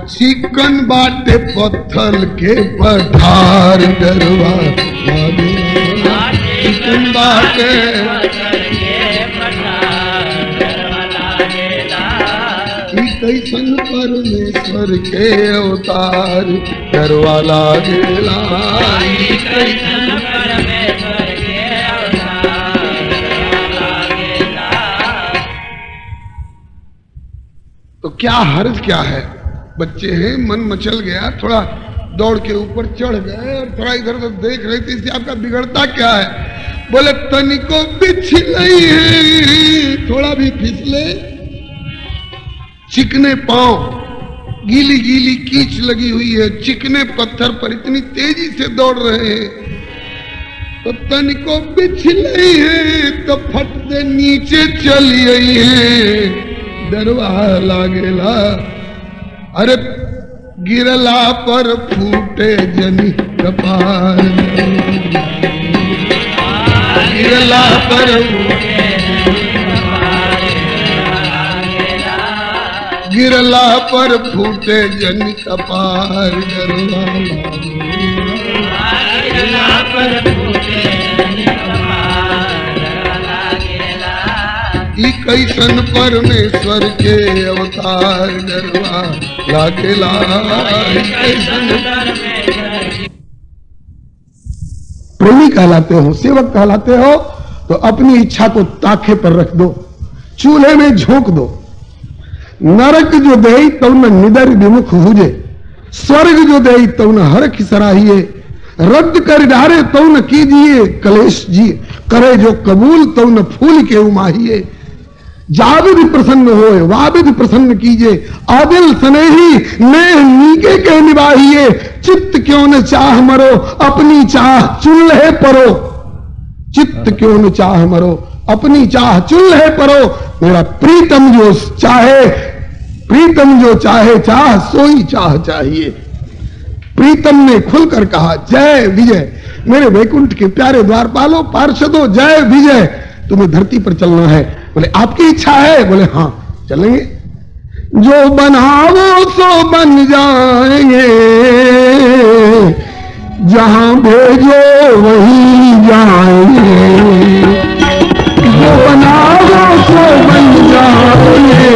चिकन बाटे पत्थर के पठार डरवा लागेला। चिकन बाटे कैसन परमेश्वर के अवतार डरवा लागेला। तो क्या हर्ज क्या है, बच्चे हैं, मन मचल गया, थोड़ा दौड़ के ऊपर चढ़ गए और थोड़ा इधर उधर देख रहे थे, इससे आपका बिगड़ता क्या है? बोले तनिको पिछले है, थोड़ा भी फिसले, चिकने पांव, गीली गीली कीच लगी हुई है, चिकने पत्थर पर इतनी तेजी से दौड़ रहे हैं, तो तनिको पिछले है तो फट दे नीचे चली आई है, डरवा लागेला। अरे गिरला पर फूटे जनी कपार, गिरला पर गिरला पर फूटे जनी कपार, डरवा कैसन परमेश्वर के अवतार डरवा लागेला। प्रेमी कहलाते हो, सेवक कहलाते हो, तो अपनी इच्छा को ताखे पर रख दो, चूल्हे में झोंक दो। नरक जो दे तब न निदर विमुख हुजे, स्वर्ग जो दे तब न हरख सराहिए, रद्द कर डारे तब न कीजिए कलेश जी, करे जो कबूल तब न फूल के उमाहिए। जाविद प्रसन्न होए वाविद प्रसन्न कीजिए, आदिल स्नेही ने नीके के निभाइए। चित्त क्यों न चाह मरो अपनी चाह चूल्हे परो, चित्त क्यों न चाह मरो अपनी चाह चूल्हे परो। मेरा प्रीतम जो चाहे, प्रीतम जो चाहे चाह सोई चाह चाहिए। प्रीतम ने खुलकर कहा जय विजय, मेरे वैकुंठ के प्यारे द्वारपालों पार्षदों जय विजय। तुम्हें धरती पर चलना है। बोले आपकी इच्छा है? बोले हाँ चलेंगे। जो बनाओ सो बन जाएंगे, जहां भेजो वहीं जाएंगे। जो बनाओ सो बन जाएंगे,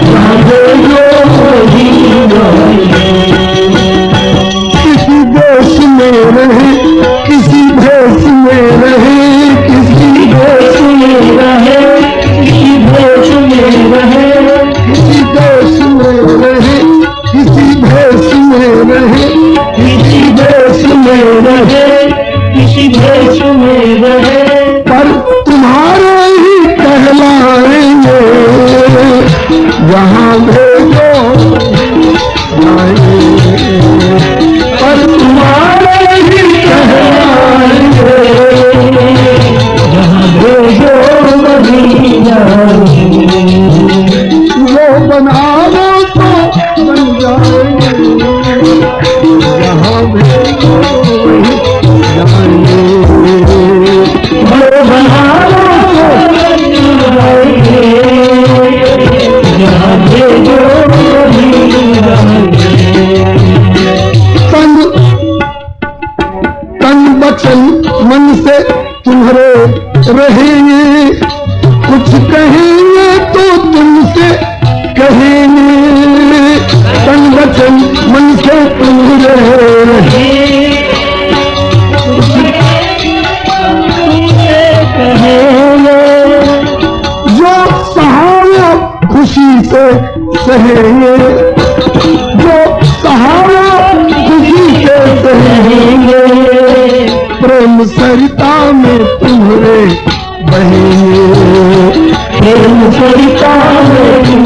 जहां भेजो वहीं जाएंगे। किसी देश में रहे किसी भेष में रहे, किसी देश में रहे किसी भेष में रहे, किसी देश में रहे किसी भेष में रहे, किसी देश में रहे किसी भेष में रहे, पर तुम्हारे ही कहलाएंगे, जहां भेजो जाएंगे। पर तुम्हारे बनाओ तो बन जाएंगे, जहाँ भेजो वहीं जाएंगे। जो बनाओ तो बन जाएंगे, जहाँ भेजो वहीं जाएंगे। तन वचन मन से तुम्हारे रहेंगे, कुछ कहेंगे तो तुमसे कहेंगे। तन वचन मन से तुम्हारे कहेंगे, जो सहारा खुशी से सहेंगे, जो सहारा खुशी से सहेंगे। प्रेम सरिता में तुम्हारे बहेंगे, प्रेम सरिता में